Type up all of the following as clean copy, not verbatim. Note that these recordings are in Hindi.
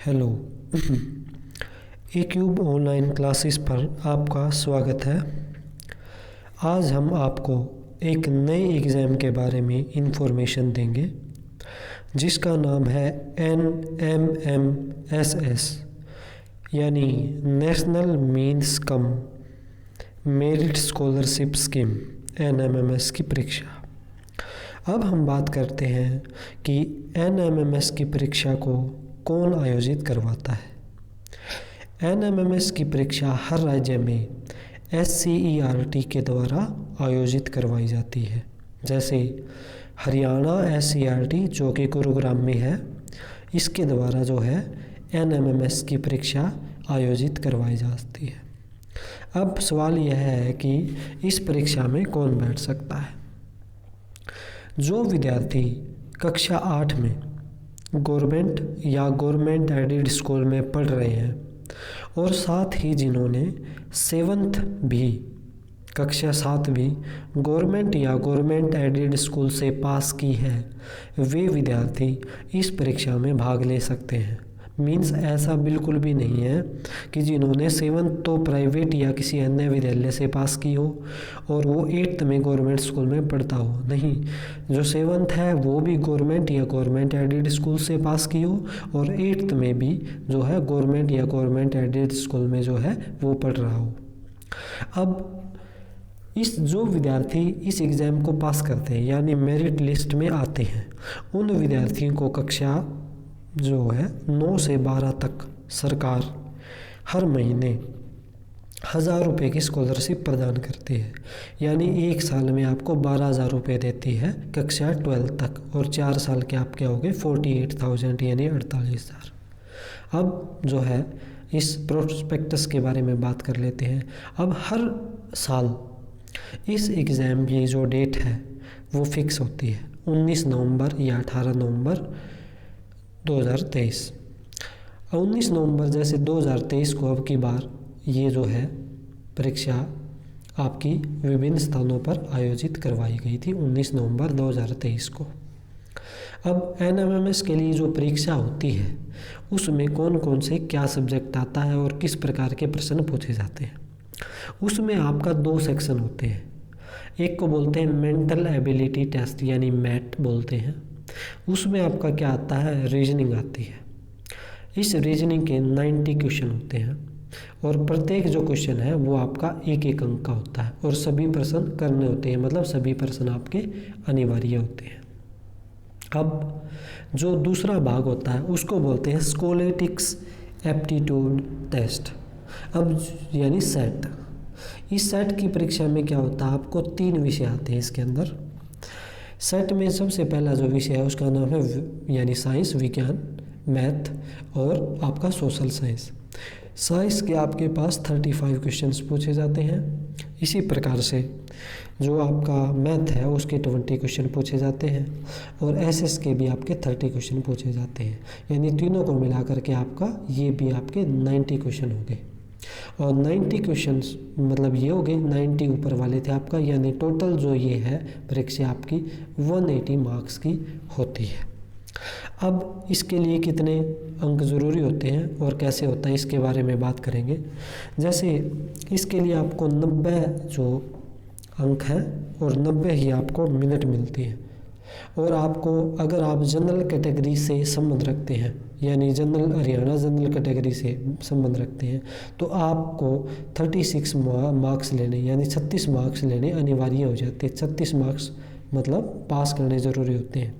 हेलो। ए क्यूब ऑनलाइन क्लासेस पर आपका स्वागत है। आज हम आपको एक नए एग्ज़ाम के बारे में इंफॉर्मेशन देंगे जिसका नाम है NMMSS यानी national means cum merit scholarship scheme NMMS की परीक्षा। अब हम बात करते हैं कि NMMS की परीक्षा को कौन आयोजित करवाता है। NMMS की परीक्षा हर राज्य में SCERT के द्वारा आयोजित करवाई जाती है। जैसे हरियाणा SCERT जो कि गुरुग्राम में है, इसके द्वारा जो है NMMS की परीक्षा आयोजित करवाई जाती है। अब सवाल यह है कि इस परीक्षा में कौन बैठ सकता है। जो विद्यार्थी कक्षा 8 में गवर्नमेंट या गवर्नमेंट एडेड स्कूल में पढ़ रहे हैं और साथ ही जिन्होंने 7th भी कक्षा 7 भी गवर्नमेंट या गवर्नमेंट एडेड स्कूल से पास की है, वे विद्यार्थी इस परीक्षा में भाग ले सकते हैं। मीन्स ऐसा बिल्कुल भी नहीं है कि जिन्होंने 7th तो प्राइवेट या किसी अन्य विद्यालय से पास की हो और वो 8th में गवर्नमेंट स्कूल में पढ़ता हो। नहीं, जो 7th है वो भी गवर्नमेंट या गवर्नमेंट एडेड स्कूल से पास की हो और 8th में भी जो है गवर्नमेंट या गवर्नमेंट एडेड स्कूल में जो है वो पढ़ रहा हो। अब जो विद्यार्थी इस एग्ज़ाम को पास करते हैं यानी मेरिट लिस्ट में आते हैं, उन विद्यार्थियों को कक्षा जो है 9 से 12 तक सरकार हर महीने 1000 रुपये की स्कॉलरशिप प्रदान करती है। यानी एक साल में आपको 12,000 रुपये देती है कक्षा 12 तक और 4 साल के आपके हो गए 48,000 यानी 48,000। अब जो है इस प्रोस्पेक्टस के बारे में बात कर लेते हैं। अब हर साल इस एग्ज़ाम की जो डेट है वो फिक्स होती है 19 नवंबर या 18 नवंबर 2023। 19 नवंबर जैसे 2023 को अब की बार ये जो है परीक्षा आपकी विभिन्न स्थानों पर आयोजित करवाई गई थी 19 नवंबर 2023 को। अब NMMS के लिए जो परीक्षा होती है उसमें कौन कौन से क्या सब्जेक्ट आता है और किस प्रकार के प्रश्न पूछे जाते हैं। उसमें आपका 2 सेक्शन होते हैं। एक को बोलते हैं मेंटल एबिलिटी टेस्ट यानी मैट बोलते हैं। उसमें आपका क्या आता है, रीजनिंग आती है। इस रीजनिंग के 90 क्वेश्चन होते हैं और प्रत्येक जो क्वेश्चन है वो आपका 1-1 अंक का होता है और सभी प्रश्न करने होते हैं, मतलब सभी प्रश्न आपके अनिवार्य होते हैं। अब जो दूसरा भाग होता है उसको बोलते हैं स्कोलेटिक्स एप्टीट्यूड टेस्ट, अब यानी सेट। इस सेट की परीक्षा में क्या होता है, आपको 3 विषय आते हैं इसके अंदर। सेट में सबसे पहला जो विषय है उसका नाम है यानी साइंस, विज्ञान, मैथ और आपका सोशल साइंस। साइंस के आपके पास 35 क्वेश्चंस पूछे जाते हैं। इसी प्रकार से जो आपका मैथ है उसके 20 क्वेश्चन पूछे जाते हैं और SS के भी आपके 30 क्वेश्चन पूछे जाते हैं। यानी तीनों को मिला करके आपका ये भी आपके 90 क्वेश्चन हो गए और 90 क्वेश्चंस मतलब ये हो गए 90 ऊपर वाले थे आपका, यानी टोटल जो ये है परीक्षा आपकी 180 मार्क्स की होती है। अब इसके लिए कितने अंक ज़रूरी होते हैं और कैसे होता है इसके बारे में बात करेंगे। जैसे इसके लिए आपको 90 जो अंक हैं और 90 ही आपको मिनट मिलती है और आपको अगर आप जनरल कैटेगरी से संबंध रखते हैं यानी जनरल हरियाणा जनरल कैटेगरी से संबंध रखते हैं तो आपको 36 मार्क्स लेने यानी 36 मार्क्स लेने अनिवार्य हो जाते हैं। 36 मार्क्स मतलब पास करने ज़रूरी होते हैं।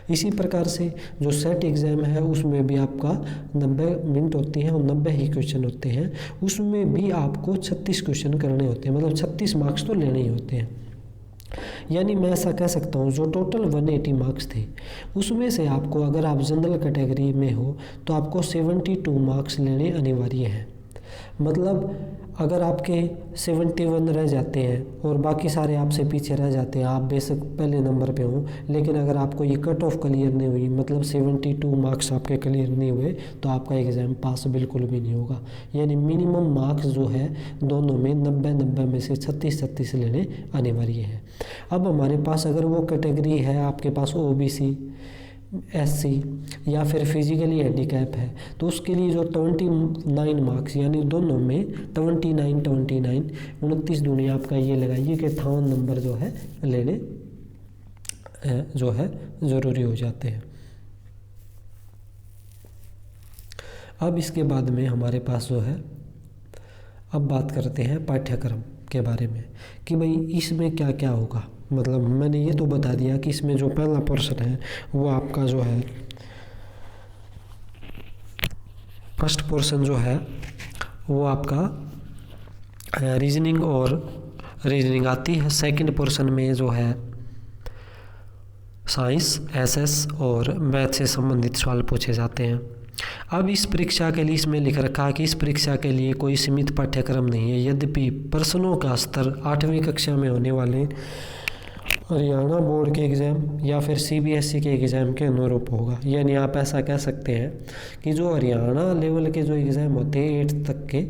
इसी प्रकार से जो सेट एग्ज़ाम है उसमें भी आपका 90 मिनट होती हैं और 90 ही क्वेश्चन होते हैं। उसमें भी आपको 36 क्वेश्चन करने होते हैं, मतलब 36 मार्क्स तो लेने ही होते हैं। यानी मैं ऐसा कह सकता हूँ जो टोटल 180 मार्क्स थे उसमें से आपको अगर आप जनरल कैटेगरी में हो तो आपको 72 मार्क्स लेने अनिवार्य हैं। मतलब अगर आपके 71 रह जाते हैं और बाकी सारे आपसे पीछे रह जाते हैं, आप बेशक पहले नंबर पे हो, लेकिन अगर आपको ये कट ऑफ क्लियर नहीं हुई मतलब 72 मार्क्स आपके क्लियर नहीं हुए तो आपका एग्ज़ाम पास बिल्कुल भी नहीं होगा। यानी मिनिमम मार्क्स जो है दोनों में 90 में से 36 लेने अनिवार्य है। अब हमारे पास अगर वो कैटेगरी है आपके पास OBC SC या फिर फिजिकली हैंडीकैप है तो उसके लिए जो 29 मार्क्स यानी दोनों में 29 दूनी आपका ये लगाइए कि 58 नंबर जो है लेने जो है ज़रूरी हो जाते हैं। अब इसके बाद में हमारे पास जो है, अब बात करते हैं पाठ्यक्रम के बारे में कि भाई इसमें क्या क्या होगा। मतलब मैंने ये तो बता दिया कि इसमें जो पहला पोर्शन है वो आपका जो है, फर्स्ट पोर्शन जो है वो आपका रीजनिंग और रीजनिंग आती है। सेकंड पोर्शन में जो है साइंस, SS और मैथ से संबंधित सवाल पूछे जाते हैं। अब इस परीक्षा के लिए इसमें लिख रखा कि इस परीक्षा के लिए कोई सीमित पाठ्यक्रम नहीं है, यद्यपि प्रश्नों का स्तर 8वीं कक्षा में होने वाले हरियाणा बोर्ड के एग्ज़ाम या फिर CBSE के एग्ज़ाम के अनुरूप होगा। यानी आप ऐसा कह सकते हैं कि जो हरियाणा लेवल के जो एग्ज़ाम होते हैं 8th तक के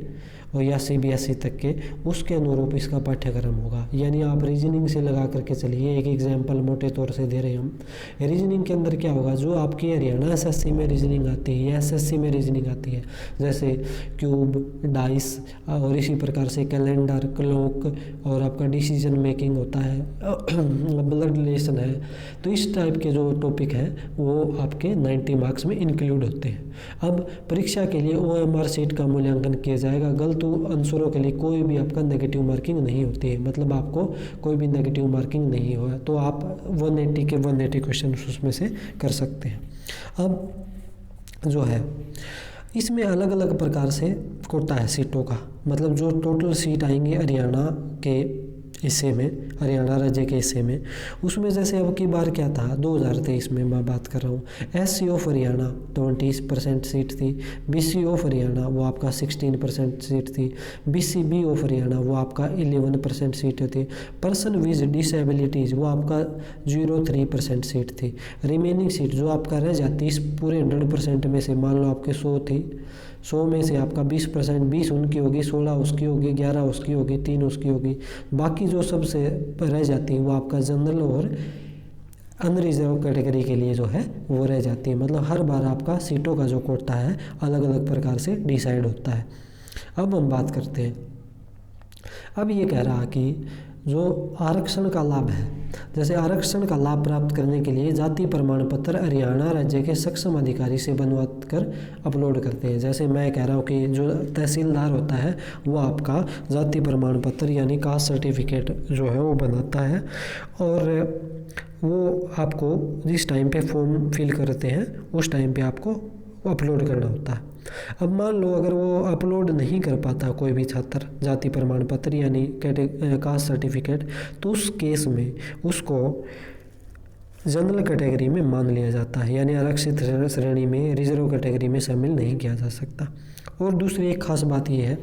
और या CBSE तक के, उसके अनुरूप इसका पाठ्यक्रम होगा। यानी आप रीजनिंग से लगा करके चलिए, एक एग्जांपल मोटे तौर से दे रहे हैं हम। रीजनिंग के अंदर क्या होगा, जो आपकी हरियाणा SSC में रीजनिंग आती है या SSC में रीजनिंग आती है, जैसे क्यूब, डाइस और इसी प्रकार से कैलेंडर, क्लॉक और आपका डिसीजन मेकिंग होता है, ब्लड रिलेशन है, तो इस टाइप के जो टॉपिक हैं वो आपके 90 मार्क्स में इंक्लूड होते हैं। अब परीक्षा के लिए OMR शीट का मूल्यांकन किया जाएगा। गलत आंसरों के लिए कोई भी आपका नेगेटिव मार्किंग नहीं होती है, मतलब आपको कोई भी नेगेटिव मार्किंग नहीं हुआ तो आप 180 के 180 क्वेश्चन उसमें से कर सकते हैं। अब जो है इसमें अलग अलग प्रकार से कोटा है सीटों का, मतलब जो टोटल सीट आएंगे हरियाणा के हिस्से में, हरियाणा राज्य के हिस्से में, उसमें जैसे अब की बार क्या था 2023 में मैं बात कर रहा हूँ, SC ऑफ हरियाणा 20% सीट थी, BC ऑफ हरियाणा वो आपका 16% सीट थी, BCB ऑफ हरियाणा वो आपका 11% सीट थी, पर्सन विद डिसेबिलिटीज़ वो आपका 0.3% सीट थी। रिमेनिंग सीट जो आपका रह जाती इस पूरे 100% में से, मान लो आपके 100 थी, 100 में से आपका 20%, 20 उनकी होगी, 16 उसकी होगी, 11 उसकी होगी, 3 उसकी होगी, बाकी जो सबसे रह जाती है वो आपका जनरल और अनरिजर्व कैटेगरी के लिए जो है वो रह जाती है। मतलब हर बार आपका सीटों का जो कोटा है अलग अलग प्रकार से डिसाइड होता है। अब हम बात करते हैं, अब ये कह रहा कि जो आरक्षण का लाभ है, जैसे आरक्षण का लाभ प्राप्त करने के लिए जाति प्रमाण पत्र हरियाणा राज्य के सक्षम अधिकारी से बनवा कर अपलोड करते हैं। जैसे मैं कह रहा हूँ कि जो तहसीलदार होता है वो आपका जाति प्रमाण पत्र यानी कास्ट सर्टिफिकेट जो है वो बनाता है और वो आपको जिस टाइम पे फॉर्म फिल करते हैं उस टाइम पे आपको अपलोड करना होता है। अब मान लो अगर वो अपलोड नहीं कर पाता कोई भी छात्र जाति प्रमाण पत्र यानी कास्ट सर्टिफिकेट, तो उस केस में उसको जनरल कैटेगरी में मान लिया जाता है, यानी आरक्षित श्रेणी में, रिजर्व कैटेगरी में शामिल नहीं किया जा सकता। और दूसरी एक खास बात यह है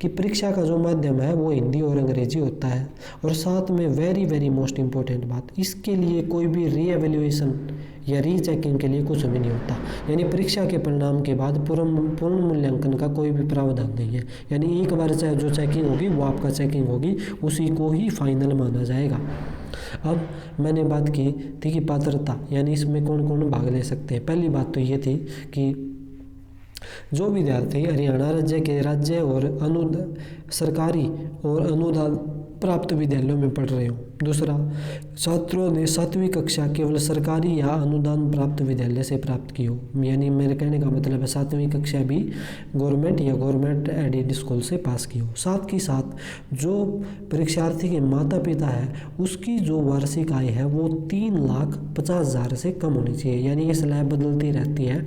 कि परीक्षा का जो माध्यम है वो हिंदी और अंग्रेजी होता है, और साथ में वेरी मोस्ट इम्पोर्टेंट बात, इसके लिए कोई भी रीएवैल्यूएशन या रीचेकिंग के लिए कुछ भी नहीं होता। यानी परीक्षा के परिणाम के बाद पूर्ण मूल्यांकन का कोई भी प्रावधान नहीं है, यानी एक बार चाहे जो चेकिंग होगी वो आपका चेकिंग होगी, उसी को ही फाइनल माना जाएगा। अब मैंने बात की थी कि पात्रता यानी इसमें कौन कौन भाग ले सकते हैं। पहली बात तो ये थी कि जो विद्यार्थी हरियाणा राज्य के राज्य और सरकारी और अनुदान प्राप्त विद्यालयों में पढ़ रहे हो। दूसरा, छात्रों ने 7वीं कक्षा केवल सरकारी या अनुदान प्राप्त विद्यालय से प्राप्त की हो, यानी मेरे कहने का मतलब है 7वीं कक्षा भी गवर्नमेंट या गवर्नमेंट एडेड स्कूल से पास की हो। साथ ही साथ जो परीक्षार्थी के माता पिता है उसकी जो वार्षिक आय है वो 3,50,000 से कम होनी चाहिए। यानी ये स्लैब बदलती रहती है,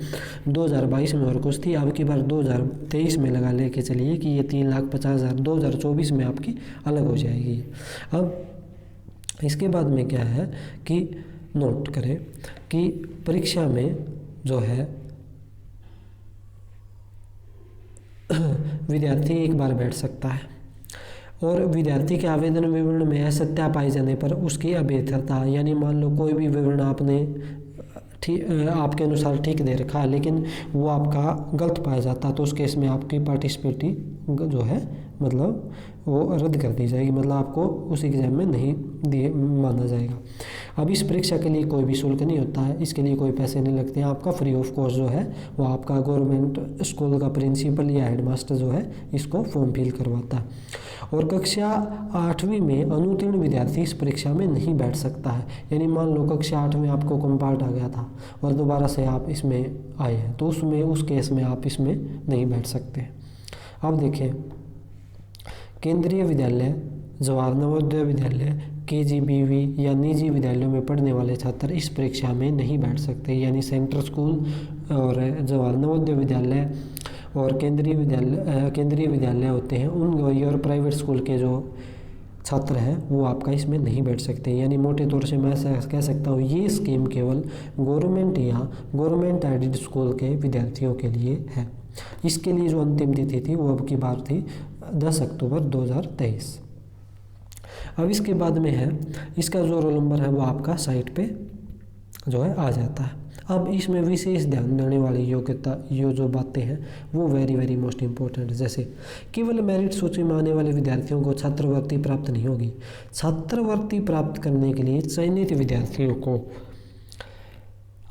2022 में और कुछ थी, अब की बार 2023 में लगा लेके चलिए कि ये 3,50,000 2024 में आपकी अलग हो जाएगी। अब इसके बाद में क्या है कि नोट करें कि परीक्षा में जो है विद्यार्थी एक बार बैठ सकता है और विद्यार्थी के आवेदन विवरण में असत्य पाए जाने पर उसकी अवैधता, यानी मान लो कोई भी विवरण आपने आपके अनुसार ठीक दे रखा है लेकिन वो आपका गलत पाया जाता तो उस केस में आपकी पार्टिसिपेटी जो है मतलब वो रद्द कर दी जाएगी, मतलब आपको उस एग्ज़ाम में नहीं दिए माना जाएगा। अब इस परीक्षा के लिए कोई भी शुल्क नहीं होता है, इसके लिए कोई पैसे नहीं लगते हैं, आपका फ्री ऑफ कॉस्ट जो है वो आपका गवर्नमेंट स्कूल का प्रिंसिपल या हेडमास्टर जो है इसको फॉर्म फिल करवाता है। और कक्षा 8वीं में अनुत्तीर्ण विद्यार्थी इस परीक्षा में नहीं बैठ सकता है। यानी मान लो कक्षा 8 में आपको कंपार्ट आ गया था और दोबारा से आप इसमें आए हैं तो उस केस में आप इसमें नहीं बैठ सकते। अब देखें, केंद्रीय विद्यालय, जवाहर नवोदय विद्यालय, KGBV या निजी विद्यालयों में पढ़ने वाले छात्र इस परीक्षा में नहीं बैठ सकते। यानी सेंट्रल स्कूल और जवाहर नवोदय विद्यालय और केंद्रीय विद्यालय होते हैं उन और प्राइवेट स्कूल के जो छात्र हैं वो आपका इसमें नहीं बैठ सकते। यानी मोटे तौर से मैं कह सकता हूँ ये स्कीम केवल गवर्नमेंट या गवर्नमेंट एडेड स्कूल के विद्यार्थियों के लिए है। इसके लिए जो अंतिम तिथि थी वो अब की बार थी 10 अक्टूबर 2023। अब इसके बाद में है इसका जो रोल नंबर है वो आपका साइट पे जो है आ जाता है। अब इसमें विशेष ध्यान देने वाली योग्यता जो बातें हैं वो वेरी मोस्ट इम्पोर्टेंट है। जैसे केवल मेरिट सूची में आने वाले विद्यार्थियों को छात्रवृत्ति प्राप्त नहीं होगी। छात्रवृत्ति प्राप्त करने के लिए चयनित विद्यार्थियों को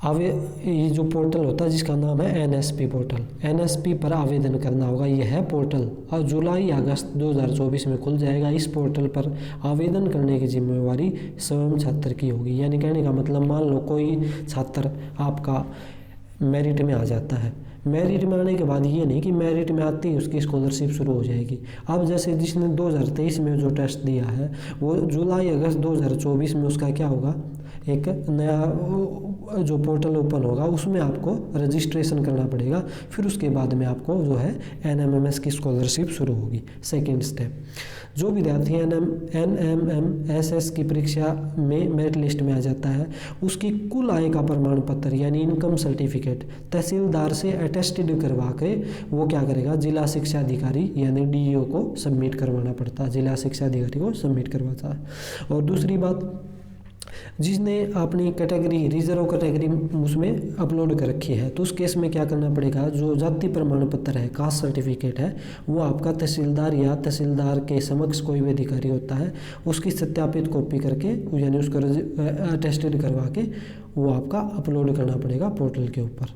ये जो पोर्टल होता है जिसका नाम है NSP पोर्टल, NSP पर आवेदन करना होगा। यह है पोर्टल और जुलाई अगस्त 2024 में खुल जाएगा। इस पोर्टल पर आवेदन करने की जिम्मेवारी स्वयं छात्र की होगी। यानी कहने का मतलब मान लो कोई छात्र आपका मेरिट में आ जाता है, मेरिट में आने के बाद ये नहीं कि मेरिट में आती ही उसकी स्कॉलरशिप शुरू हो जाएगी। अब जैसे जिसने 2023 में जो टेस्ट दिया है वो जुलाई अगस्त 2024 में उसका क्या होगा, एक नया जो पोर्टल ओपन होगा उसमें आपको रजिस्ट्रेशन करना पड़ेगा। फिर उसके बाद में आपको जो है NMMS की स्कॉलरशिप शुरू होगी। सेकेंड स्टेप, जो विद्यार्थी NMMSS की परीक्षा में मेरिट लिस्ट में आ जाता है उसकी कुल आय का प्रमाण पत्र यानी इनकम सर्टिफिकेट तहसीलदार से अटेस्टेड करवा के वो क्या करेगा, जिला शिक्षा अधिकारी यानी DEO को सबमिट करवाना पड़ता है, जिला शिक्षा अधिकारी को सबमिट करवाता है। और दूसरी बात, जिसने अपनी कैटेगरी रिजर्व कैटेगरी उसमें अपलोड कर रखी है तो उस केस में क्या करना पड़ेगा, जो जाति प्रमाण पत्र है, कास्ट सर्टिफिकेट है, वो आपका तहसीलदार या तहसीलदार के समक्ष कोई भी अधिकारी होता है उसकी सत्यापित कॉपी करके यानी उसको अटेस्टेड करवा के वो आपका अपलोड करना पड़ेगा पोर्टल के ऊपर।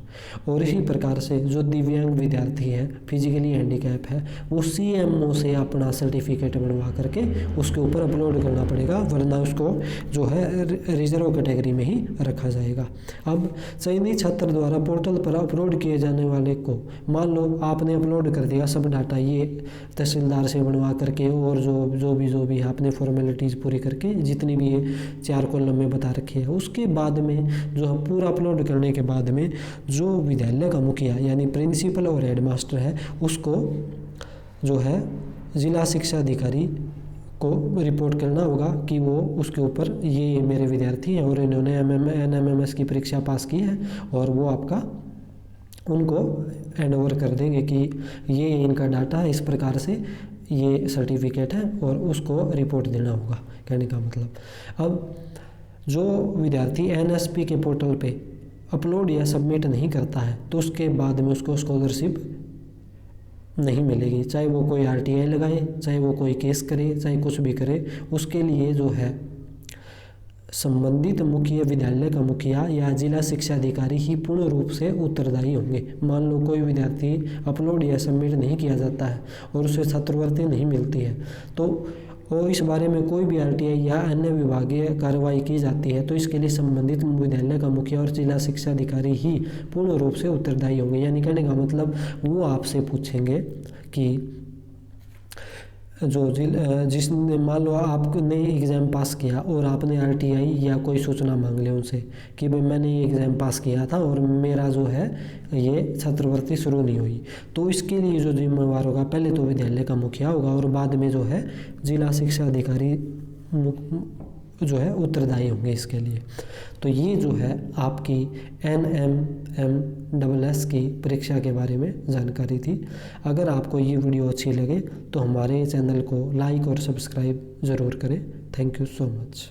और इसी प्रकार से जो दिव्यांग विद्यार्थी है, फिजिकली हैंडीकैप है, वो CMO से अपना सर्टिफिकेट बनवा करके उसके ऊपर अपलोड करना पड़ेगा, वरना उसको जो है रिजर्व कैटेगरी में ही रखा जाएगा। अब चयनित छात्र द्वारा पोर्टल पर अपलोड किए जाने वाले को, मान लो आपने अपलोड कर दिया सब डाटा ये तहसीलदार से बनवा करके और जो भी आपने फॉर्मेलिटीज़ पूरी करके जितनी भी ये 4 कॉलम में बता रखी है, उसके बाद में जो पूरा अपलोड करने के बाद में जो विद्यालय का मुखिया यानी प्रिंसिपल और हेडमास्टर है उसको जो है जिला शिक्षा अधिकारी को रिपोर्ट करना होगा कि वो उसके ऊपर ये मेरे विद्यार्थी हैं और इन्होंने NMMS की परीक्षा पास की है, और वो आपका उनको हैंड ओवर कर देंगे कि ये इनका डाटा है, इस प्रकार से ये सर्टिफिकेट है, और उसको रिपोर्ट देना होगा। कहने का मतलब, अब जो विद्यार्थी NSP के पोर्टल पे अपलोड या सबमिट नहीं करता है तो उसके बाद में उसको स्कॉलरशिप नहीं मिलेगी, चाहे वो कोई RTI लगाए, चाहे वो कोई केस करे, चाहे कुछ भी करे, उसके लिए जो है संबंधित मुखिया विद्यालय का मुखिया या जिला शिक्षा अधिकारी ही पूर्ण रूप से उत्तरदायी होंगे। मान लो कोई विद्यार्थी अपलोड या सबमिट नहीं किया जाता है और उसे छात्रवृत्ति नहीं मिलती है तो और इस बारे में कोई भी RTI या अन्य विभागीय कार्रवाई की जाती है तो इसके लिए संबंधित विद्यालय का मुखिया और जिला शिक्षा अधिकारी ही पूर्ण रूप से उत्तरदायी होंगे। यानी कहने का मतलब वो आपसे पूछेंगे कि जिसने मान लो आपने एग्ज़ाम पास किया और आपने RTI या कोई सूचना मांग ली उनसे कि भाई मैंने ये एग्ज़ाम पास किया था और मेरा जो है ये छात्रवृत्ति शुरू नहीं हुई, तो इसके लिए जो जिम्मेवार होगा पहले तो विद्यालय का मुखिया होगा और बाद में जो है जिला शिक्षा अधिकारी जो है उत्तरदायी होंगे इसके लिए। तो ये जो है आपकी NMMS की परीक्षा के बारे में जानकारी थी। अगर आपको ये वीडियो अच्छी लगे तो हमारे चैनल को लाइक और सब्सक्राइब ज़रूर करें। Thank you so much.